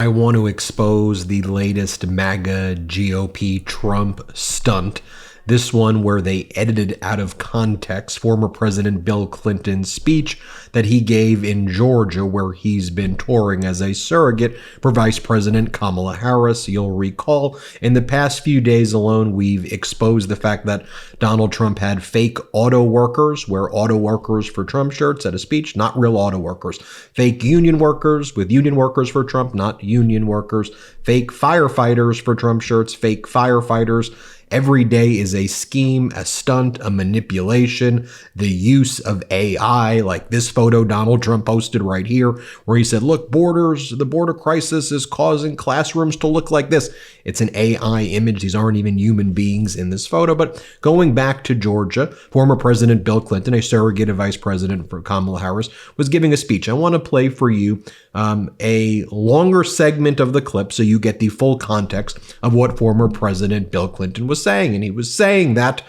I want to expose the latest MAGA GOP Trump stunt. This one where they edited out of context former President Bill Clinton's speech that he gave in Georgia, where he's been touring as a surrogate for Vice President Kamala Harris. You'll recall in the past few days alone, we've exposed the fact that Donald Trump had fake auto workers wear auto workers for Trump shirts at a speech, not real auto workers. Fake union workers with union workers for Trump, not union workers. Fake firefighters for Trump shirts, fake firefighters. Every day is a scheme, a stunt, a manipulation, the use of AI, like this photo Donald Trump posted right here, where he said, look, the border crisis is causing classrooms to look like this. It's an AI image. These aren't even human beings in this photo. But going back to Georgia, former President Bill Clinton, a surrogate of Vice President for Kamala Harris, was giving a speech. I want to play for you a longer segment of the clip so you get the full context of what former President Bill Clinton was saying. And he was saying that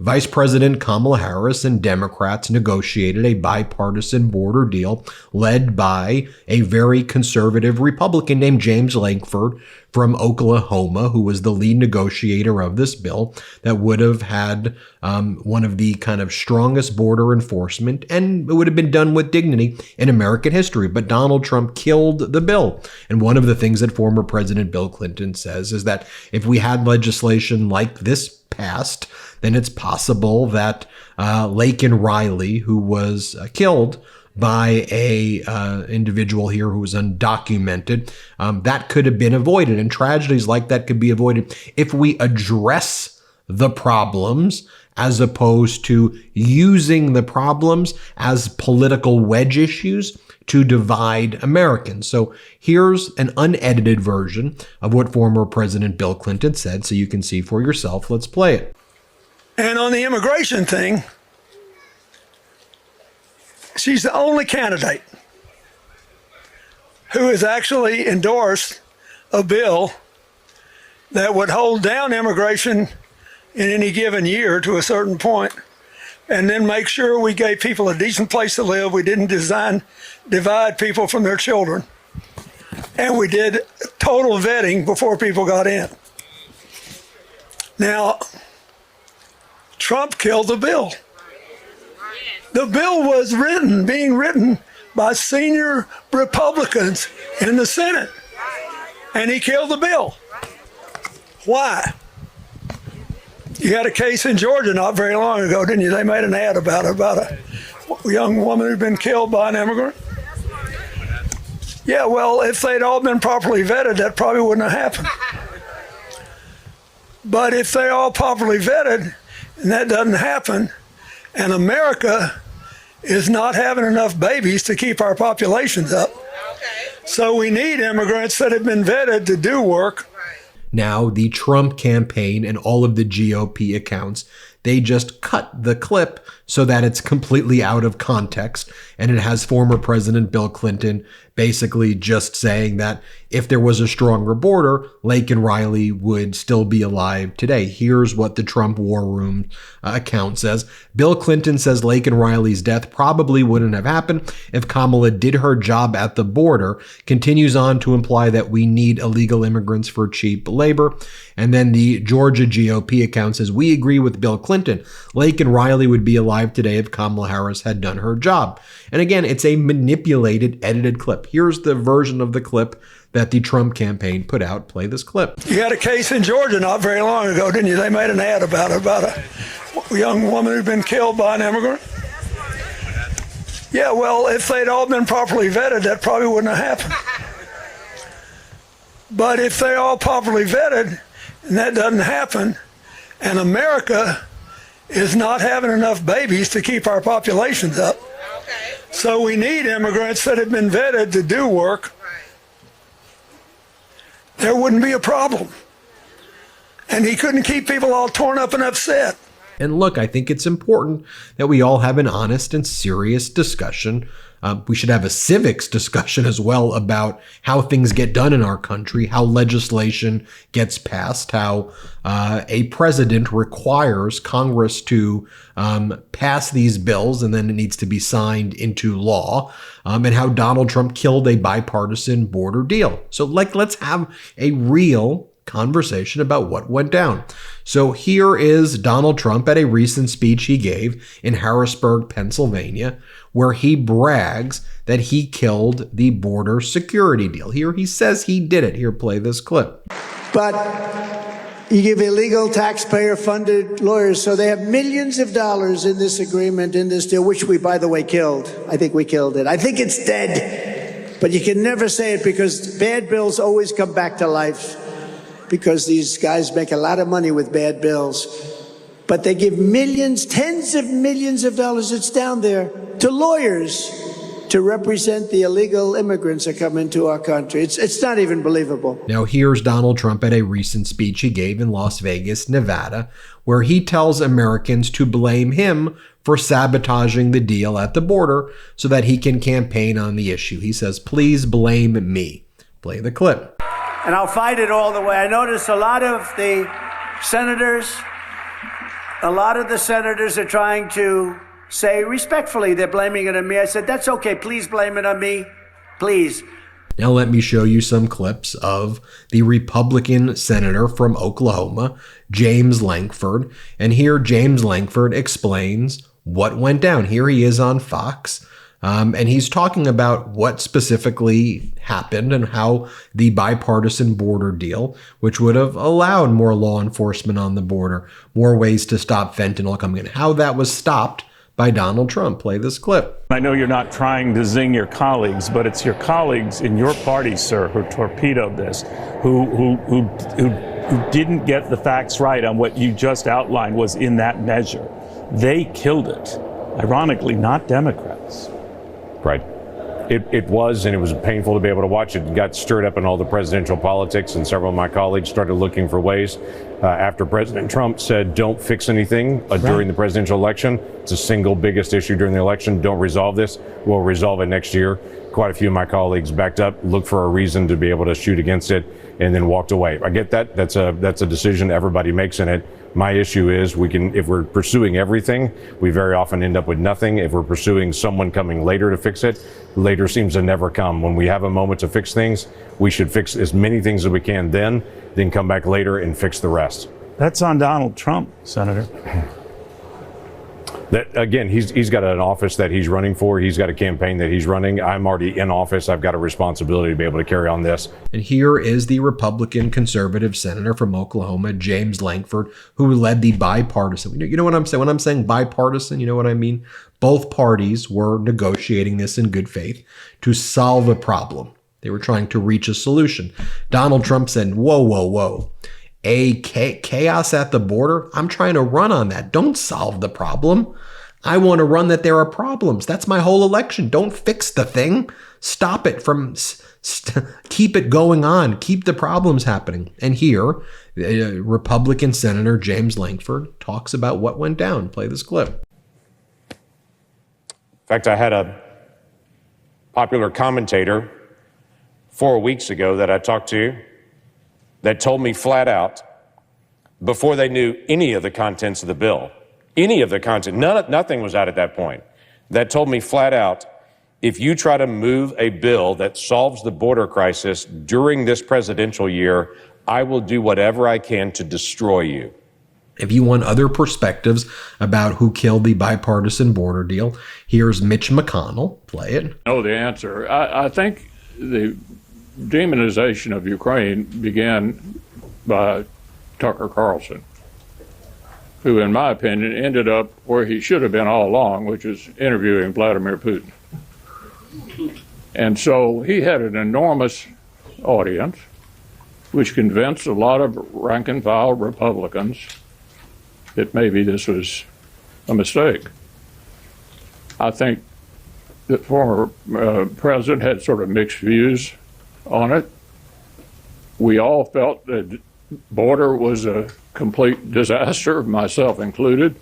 Vice President Kamala Harris and Democrats negotiated a bipartisan border deal led by a very conservative Republican named James Lankford from Oklahoma, who was the lead negotiator of this bill that would have had one of the kind of strongest border enforcement, and it would have been done with dignity in American history. But Donald Trump killed the bill. And one of the things that former President Bill Clinton says is that if we had legislation like this passed, then it's possible that Laken Riley, who was killed by a individual here who was undocumented, that could have been avoided. And tragedies like that could be avoided if we address the problems as opposed to using the problems as political wedge issues to divide Americans. So here's an unedited version of what former President Bill Clinton said so you can see for yourself. Let's play it. And on the immigration thing, she's the only candidate who has actually endorsed a bill that would hold down immigration in any given year to a certain point, and then make sure we gave people a decent place to live. We didn't divide people from their children. And we did total vetting before people got in. Now, Trump killed the bill. The bill was being written by senior Republicans in the Senate, and he killed the bill. Why? You had a case in Georgia not very long ago, didn't you? They made an ad about a young woman who'd been killed by an immigrant. Yeah, well, if they'd all been properly vetted, that probably wouldn't have happened. But if they're all properly vetted, and that doesn't happen, and America is not having enough babies to keep our populations up, so we need immigrants that have been vetted to do work. Now, the Trump campaign and all of the GOP accounts, they just cut the clip so that it's completely out of context. And it has former President Bill Clinton basically just saying that if there was a stronger border, Laken Riley would still be alive today. Here's what the Trump War Room account says. Bill Clinton says Laken Riley's death probably wouldn't have happened if Kamala did her job at the border. Continues on to imply that we need illegal immigrants for cheap labor. And then the Georgia GOP account says, we agree with Bill Clinton. Laken Riley would be alive today if Kamala Harris had done her job. And again, it's a manipulated, edited clip. Here's the version of the clip that the Trump campaign put out. Play this clip. You had a case in Georgia not very long ago, didn't you? They made an ad about a young woman who'd been killed by an immigrant. Yeah, well, if they'd all been properly vetted, that probably wouldn't have happened. But if they're all properly vetted, and that doesn't happen, and America is not having enough babies to keep our populations up, so we need immigrants that have been vetted to do work, there wouldn't be a problem. And he couldn't keep people all torn up and upset. And look, I think it's important that we all have an honest and serious discussion. We should have a civics discussion as well about how things get done in our country, how legislation gets passed, how a president requires Congress to pass these bills and then it needs to be signed into law, and how Donald Trump killed a bipartisan border deal. So let's have a real conversation about what went down. So here is Donald Trump at a recent speech he gave in Harrisburg, Pennsylvania, where he brags that he killed the border security deal. Here he says he did it. Here, play this clip. But you give illegal taxpayer-funded lawyers, so they have millions of dollars in this agreement, in this deal, which we, by the way, killed. I think we killed it. I think it's dead. But you can never say it because bad bills always come back to life, because these guys make a lot of money with bad bills. But they give millions, tens of millions of dollars, it's down there, to lawyers to represent the illegal immigrants that come into our country. It's not even believable. Now, here's Donald Trump at a recent speech he gave in Las Vegas, Nevada, where he tells Americans to blame him for sabotaging the deal at the border so that he can campaign on the issue. He says, please blame me. Play the clip. And I'll fight it all the way. I notice a lot of the senators are trying to say respectfully they're blaming it on me. I said, that's okay. Please blame it on me. Please. Now let me show you some clips of the Republican senator from Oklahoma, James Lankford. And here James Lankford explains what went down. Here he is on Fox. And he's talking about what specifically happened and how the bipartisan border deal, which would have allowed more law enforcement on the border, more ways to stop fentanyl coming in, how that was stopped by Donald Trump. Play this clip. I know you're not trying to zing your colleagues, but it's your colleagues in your party, sir, who torpedoed this, who didn't get the facts right on what you just outlined was in that measure. They killed it. Ironically, not Democrats. Right. It was, and it was painful to be able to watch it. It got stirred up in all the presidential politics, and several of my colleagues started looking for ways. After President Trump said, don't fix anything during the presidential election, it's the single biggest issue during the election, don't resolve this, we'll resolve it next year. Quite a few of my colleagues backed up, looked for a reason to be able to shoot against it, and then walked away. I get that. That's a decision everybody makes in it. My issue is if we're pursuing everything, we very often end up with nothing. If we're pursuing someone coming later to fix it, later seems to never come. When we have a moment to fix things, we should fix as many things as we can then come back later and fix the rest. That's on Donald Trump, Senator. That again, he's got an office that he's running for. He's got a campaign that he's running. I'm already in office. I've got a responsibility to be able to carry on this. And here is the Republican conservative senator from Oklahoma, James Lankford, who led the bipartisan. You know what I'm saying? When I'm saying bipartisan, you know what I mean? Both parties were negotiating this in good faith to solve a problem. They were trying to reach a solution. Donald Trump said, whoa. Chaos at the border? I'm trying to run on that. Don't solve the problem. I want to run that there are problems. That's my whole election. Don't fix the thing. Stop it from, keep it going on. Keep the problems happening. And here, Republican Senator James Lankford talks about what went down. Play this clip. In fact, I had a popular commentator 4 weeks ago that I talked to that told me flat out, before they knew any of the contents of the bill, nothing was out at that point, that told me flat out, if you try to move a bill that solves the border crisis during this presidential year, I will do whatever I can to destroy you. If you want other perspectives about who killed the bipartisan border deal, here's Mitch McConnell. Play it. Know the answer. I think the demonization of Ukraine began by Tucker Carlson, who, in my opinion, ended up where he should have been all along, which is interviewing Vladimir Putin. And so he had an enormous audience, which convinced a lot of rank and file Republicans that maybe this was a mistake. I think the former president had sort of mixed views on it. We all felt that border was a complete disaster, myself included.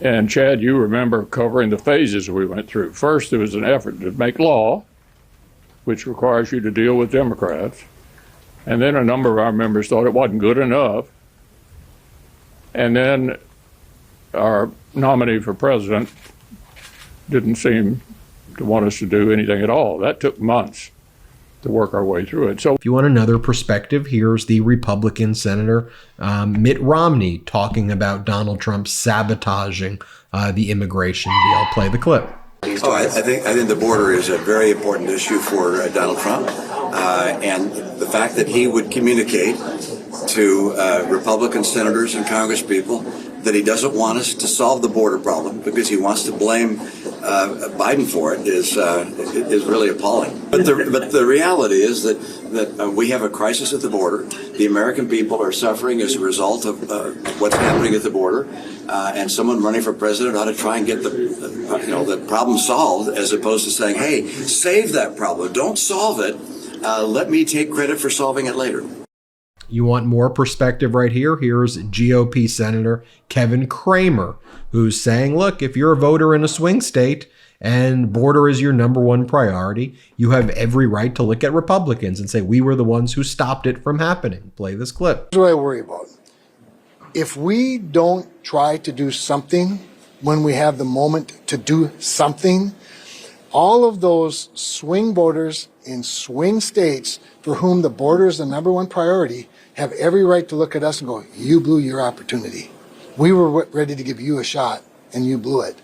And Chad, you remember covering the phases we went through. First, there was an effort to make law, which requires you to deal with Democrats. And then a number of our members thought it wasn't good enough. And then our nominee for president didn't seem to want us to do anything at all. That took months to work our way through it. So if you want another perspective, here's the Republican Senator Mitt Romney talking about Donald Trump sabotaging the immigration deal. Play the clip. Oh, I think the border is a very important issue for Donald Trump, and the fact that he would communicate to Republican senators and congresspeople that he doesn't want us to solve the border problem because he wants to blame Biden for it is really appalling. But the reality is that we have a crisis at the border. The American people are suffering as a result of what's happening at the border, and someone running for president ought to try and get the problem solved, as opposed to saying, "Hey, save that problem. Don't solve it. Let me take credit for solving it later." You want more perspective right here? Here's GOP Senator Kevin Cramer, who's saying, look, if you're a voter in a swing state and border is your number one priority, you have every right to look at Republicans and say, we were the ones who stopped it from happening. Play this clip. Here's what I worry about. If we don't try to do something when we have the moment to do something, all of those swing voters in swing states for whom the border is the number one priority have every right to look at us and go, you blew your opportunity. We were ready to give you a shot and you blew it.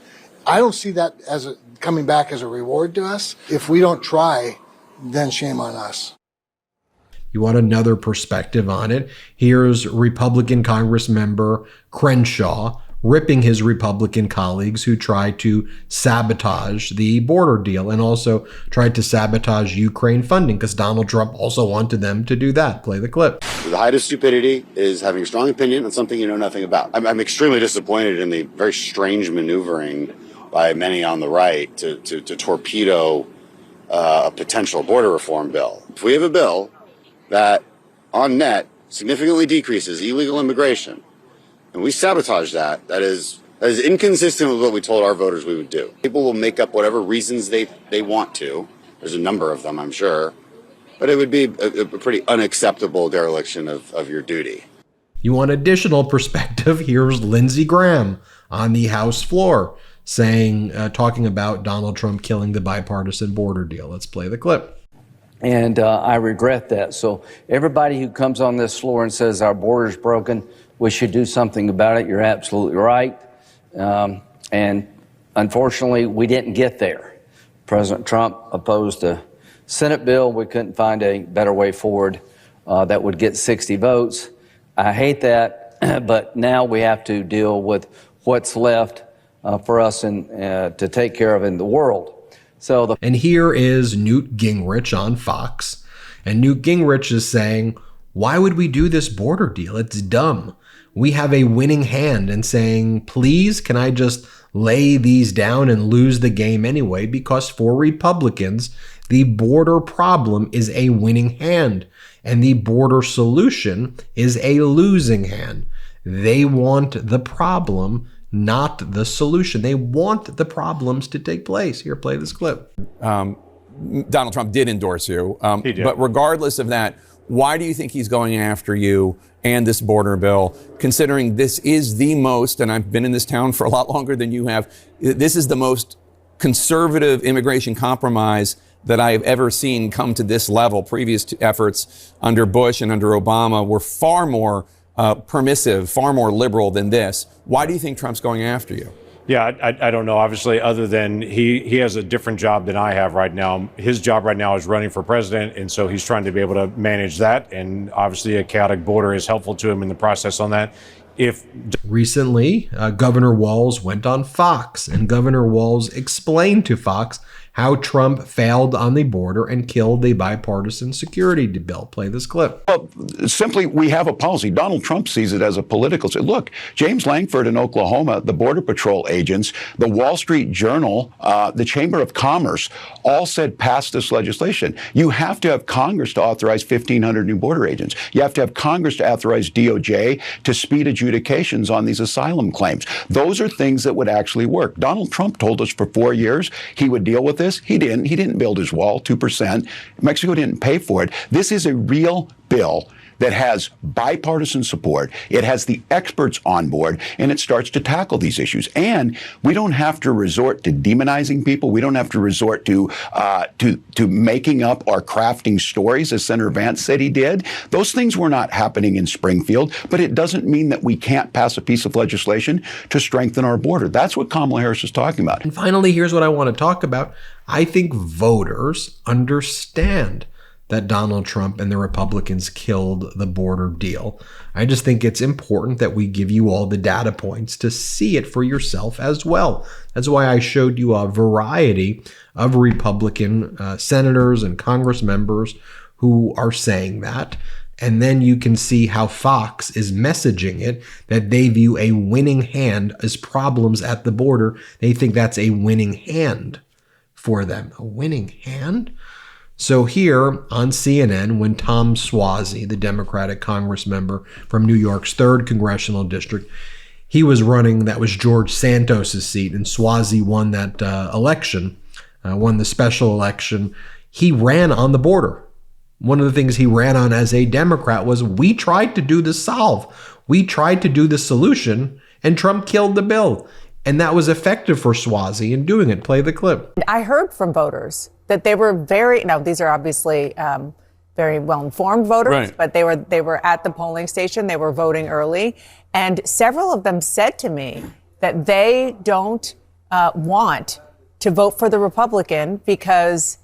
I don't see that as coming back as a reward to us. If we don't try, then shame on us. You want another perspective on it? Here's Republican Congress member Crenshaw ripping his Republican colleagues who tried to sabotage the border deal and also tried to sabotage Ukraine funding because Donald Trump also wanted them to do that. Play the clip. The height of stupidity is having a strong opinion on something you know nothing about. I'm extremely disappointed in the very strange maneuvering by many on the right to torpedo a potential border reform bill. If we have a bill that on net significantly decreases illegal immigration, and we sabotage that, that is inconsistent with what we told our voters we would do. People will make up whatever reasons they want to. There's a number of them, I'm sure. But it would be a pretty unacceptable dereliction of your duty. You want additional perspective? Here's Lindsey Graham on the House floor saying, talking about Donald Trump killing the bipartisan border deal. Let's play the clip. And I regret that. So everybody who comes on this floor and says our border's broken, we should do something about it, you're absolutely right. And unfortunately, we didn't get there. President Trump opposed a Senate bill. We couldn't find a better way forward that would get 60 votes. I hate that, but now we have to deal with what's left for us to take care of in the world. And here is Newt Gingrich on Fox. And Newt Gingrich is saying, why would we do this border deal? It's dumb. We have a winning hand, and saying, please, can I just lay these down and lose the game anyway? Because for Republicans, the border problem is a winning hand, and the border solution is a losing hand. They want the problem, not the solution. They want the problems to take place. Here, play this clip. Donald Trump did endorse you. He did. But regardless of that, why do you think he's going after you and this border bill, considering this is the most, and I've been in this town for a lot longer than you have, this is the most conservative immigration compromise that I've ever seen come to this level. Previous efforts under Bush and under Obama were far more permissive, far more liberal than this. Why do you think Trump's going after you? Yeah, I don't know, obviously, other than he has a different job than I have right now. His job right now is running for president, and so he's trying to be able to manage that. And obviously a chaotic border is helpful to him in the process on that. Recently, Governor Walz went on Fox, and Governor Walz explained to Fox how Trump failed on the border and killed the bipartisan security bill. Play this clip. Well, simply, we have a policy. Donald Trump sees it as a political. Look, James Langford in Oklahoma, the Border Patrol agents, the Wall Street Journal, the Chamber of Commerce, all said pass this legislation. You have to have Congress to authorize 1,500 new border agents. You have to have Congress to authorize DOJ to speed adjudications on these asylum claims. Those are things that would actually work. Donald Trump told us for 4 years he would deal with this. He didn't. He didn't build his wall, 2%. Mexico didn't pay for it. This is a real bill that has bipartisan support. It has the experts on board, and it starts to tackle these issues. And we don't have to resort to demonizing people. We don't have to resort to making up or crafting stories, as Senator Vance said he did. Those things were not happening in Springfield, but it doesn't mean that we can't pass a piece of legislation to strengthen our border. That's what Kamala Harris is talking about. And finally, here's what I want to talk about. I think voters understand that Donald Trump and the Republicans killed the border deal. I just think it's important that we give you all the data points to see it for yourself as well. That's why I showed you a variety of Republican senators and Congress members who are saying that. And then you can see how Fox is messaging it, that they view a winning hand as problems at the border. They think that's a winning hand for them. A winning hand? So here on CNN, when Tom Suozzi, the Democratic Congress member from New York's 3rd Congressional District, he was running, that was George Santos's seat, and Suozzi won that election, won the special election. He ran on the border. One of the things he ran on as a Democrat was, we tried to do the solve. We tried to do the solution, and Trump killed the bill. And that was effective for Suozzi in doing it. Play the clip. I heard from voters that they were these are obviously very well-informed voters, right, but they were at the polling station, they were voting early, and several of them said to me that they don't want to vote for the Republican because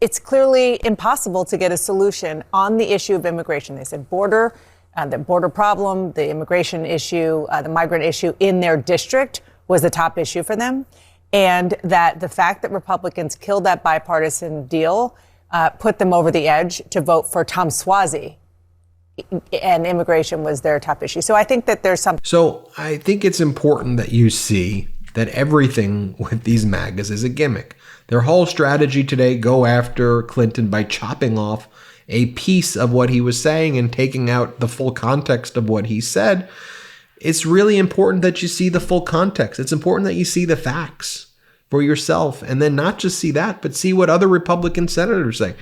it's clearly impossible to get a solution on the issue of immigration. They said the border problem, the immigration issue, the migrant issue in their district was the top issue for them. And that the fact that Republicans killed that bipartisan deal put them over the edge to vote for Tom Suozzi, and immigration was their top issue. So I think that there's something. So I think it's important that you see that everything with these MAGAs is a gimmick. Their whole strategy today, go after Clinton by chopping off a piece of what he was saying and taking out the full context of what he said. It's really important that you see the full context. It's important that you see the facts for yourself, and then not just see that, but see what other Republican senators say.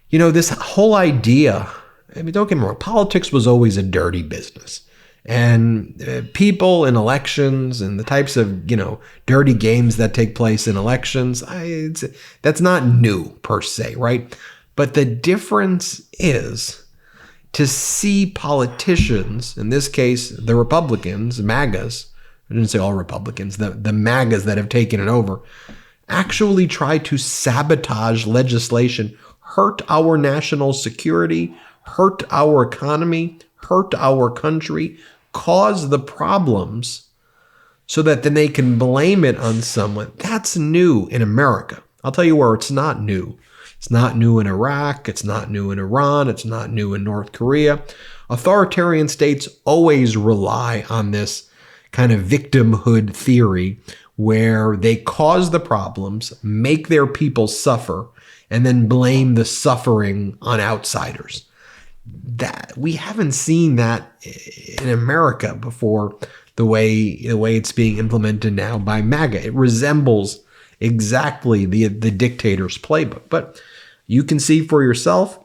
You know, this whole idea, I mean, don't get me wrong, politics was always a dirty business. And people in elections and the types of, dirty games that take place in elections, that's not new per se, right? But the difference is to see politicians, in this case, the Republicans, MAGAs, I didn't say all Republicans, the MAGAs that have taken it over, actually try to sabotage legislation, hurt our national security, hurt our economy, hurt our country, cause the problems so that then they can blame it on someone. That's new in America. I'll tell you where it's not new. It's not new in Iraq. It's not new in Iran. It's not new in North Korea. Authoritarian states always rely on this kind of victimhood theory where they cause the problems, make their people suffer, and then blame the suffering on outsiders. That we haven't seen that in America before, the way it's being implemented now by MAGA. It resembles exactly the dictator's playbook. But you can see for yourself.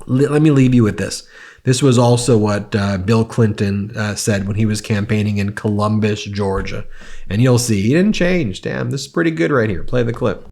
Let me leave you with this. This was also what Bill Clinton said when he was campaigning in Columbus, Georgia. And you'll see he didn't change. Damn, this is pretty good right here. Play the clip.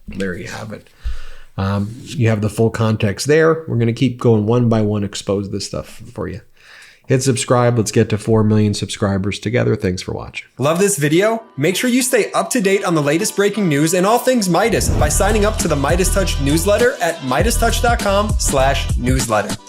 There you have it. You have the full context there. We're going to keep going one by one, expose this stuff for you. Hit subscribe. Let's get to 4 million subscribers together. Thanks for watching. Love this video? Make sure you stay up to date on the latest breaking news and all things Meidas by signing up to the MeidasTouch newsletter at MeidasTouch.com/newsletter.